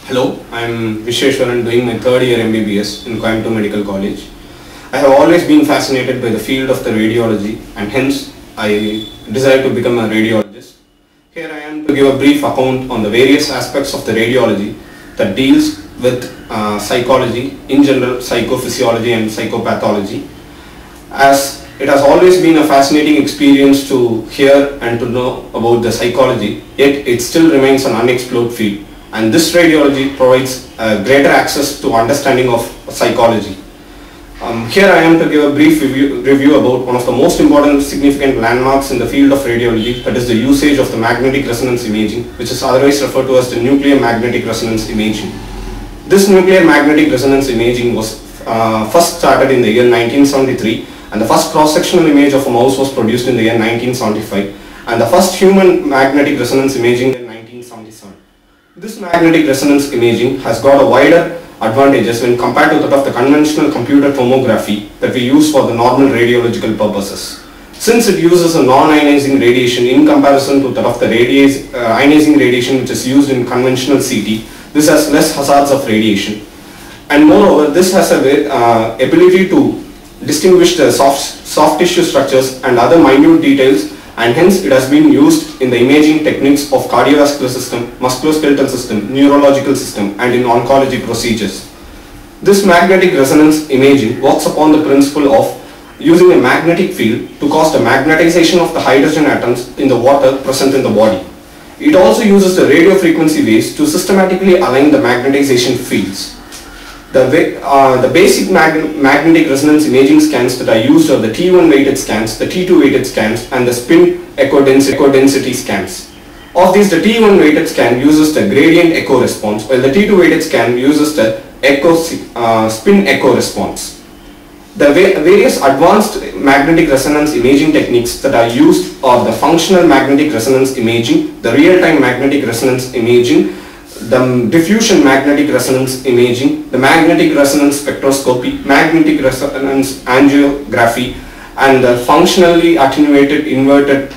Hello, I'm Visheshwaran doing my third year MBBS in Coimbatore Medical College. I have always been fascinated by the field of the radiology and hence I desire to become a radiologist. Here I am to give a brief account on the various aspects of the radiology that deals with psychology, in general psychophysiology and psychopathology. As it has always been a fascinating experience to hear and to know about the psychology, yet it still remains an unexplored field. And this radiology provides greater access to understanding of psychology. Here I am to give a brief review about one of the most important significant landmarks in the field of radiology, that is the usage of the magnetic resonance imaging, which is otherwise referred to as the nuclear magnetic resonance imaging. This nuclear magnetic resonance imaging was first started in the year 1973, and the first cross-sectional image of a mouse was produced in the year 1975, and the first human magnetic resonance imaging in 1977. This magnetic resonance imaging has got a wider advantages when compared to that of the conventional computer tomography that we use for the normal radiological purposes. Since it uses a non-ionizing radiation in comparison to that of the ionizing radiation which is used in conventional CT, this has less hazards of radiation. And moreover, this has a ability to distinguish the soft tissue structures and other minute details, and hence it has been used in the imaging techniques of cardiovascular system, musculoskeletal system, neurological system and in oncology procedures. This magnetic resonance imaging works upon the principle of using a magnetic field to cause the magnetization of the hydrogen atoms in the water present in the body. It also uses the radio frequency waves to systematically align the magnetization fields. The basic magnetic resonance imaging scans that are used are the T1 weighted scans, the T2 weighted scans and the spin echo density scans. Of these, the T1 weighted scan uses the gradient echo response, while the T2 weighted scan uses the spin echo response. The various advanced magnetic resonance imaging techniques that are used are the functional magnetic resonance imaging, the real-time magnetic resonance imaging, the diffusion magnetic resonance imaging, the magnetic resonance spectroscopy, magnetic resonance angiography and the functionally attenuated inverted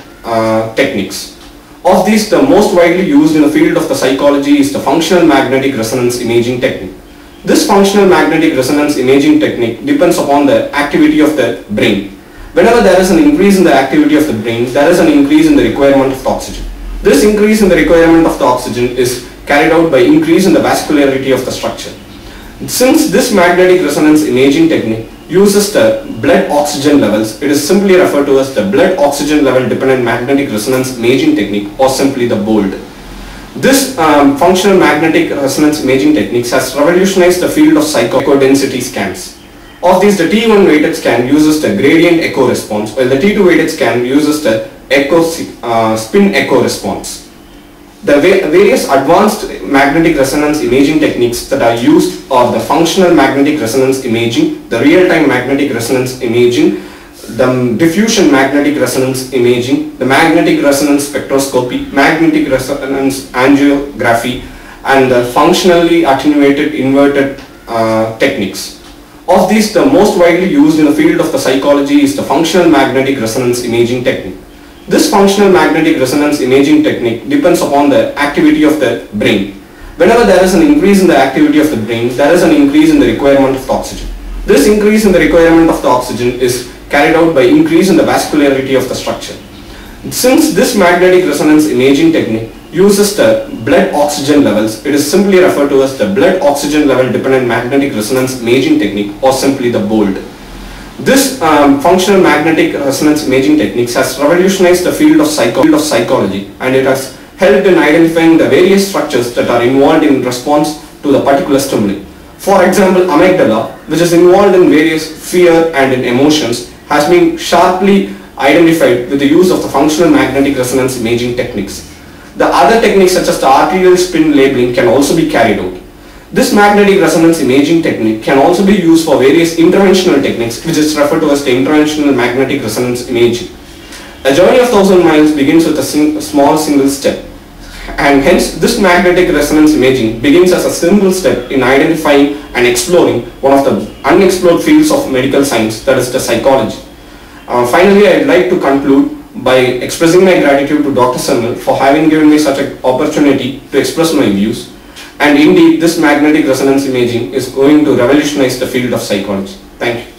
techniques. Of these, the most widely used in the field of the psychology is the functional magnetic resonance imaging technique. This functional magnetic resonance imaging technique depends upon the activity of the brain. Whenever there is an increase in the activity of the brain, there is an increase in the requirement of the oxygen. This increase in the requirement of the oxygen is carried out by increase in the vascularity of the structure. Since this magnetic resonance imaging technique uses the blood oxygen levels, it is simply referred to as the blood oxygen level dependent magnetic resonance imaging technique, or simply the BOLD. This functional magnetic resonance imaging techniques has revolutionized the field of echo density scans. Of these, the T1 weighted scan uses the gradient echo response, while the T2 weighted scan uses the spin echo response. The various advanced magnetic resonance imaging techniques that are used are the functional magnetic resonance imaging, the real-time magnetic resonance imaging, the diffusion magnetic resonance imaging, the magnetic resonance spectroscopy, magnetic resonance angiography and the functionally attenuated inverted techniques. Of these, the most widely used in the field of the psychology is the functional magnetic resonance imaging technique. This functional magnetic resonance imaging technique depends upon the activity of the brain. Whenever there is an increase in the activity of the brain, there is an increase in the requirement of the oxygen. This increase in the requirement of the oxygen is carried out by increase in the vascularity of the structure. Since this magnetic resonance imaging technique uses the blood oxygen levels, it is simply referred to as the blood oxygen level dependent magnetic resonance imaging technique, or simply the BOLD. This functional magnetic resonance imaging techniques has revolutionized the field of psychology, and it has helped in identifying the various structures that are involved in response to the particular stimuli. For example, amygdala, which is involved in various fear and in emotions, has been sharply identified with the use of the functional magnetic resonance imaging techniques. The other techniques such as the arterial spin labeling can also be carried out. This magnetic resonance imaging technique can also be used for various interventional techniques, which is referred to as the interventional magnetic resonance imaging. A journey of 1,000 miles begins with a small single step, and hence this magnetic resonance imaging begins as a simple step in identifying and exploring one of the unexplored fields of medical science, that is the psychology. Finally, I would like to conclude by expressing my gratitude to Dr. Senil for having given me such an opportunity to express my views. And indeed, this magnetic resonance imaging is going to revolutionize the field of psychology. Thank you.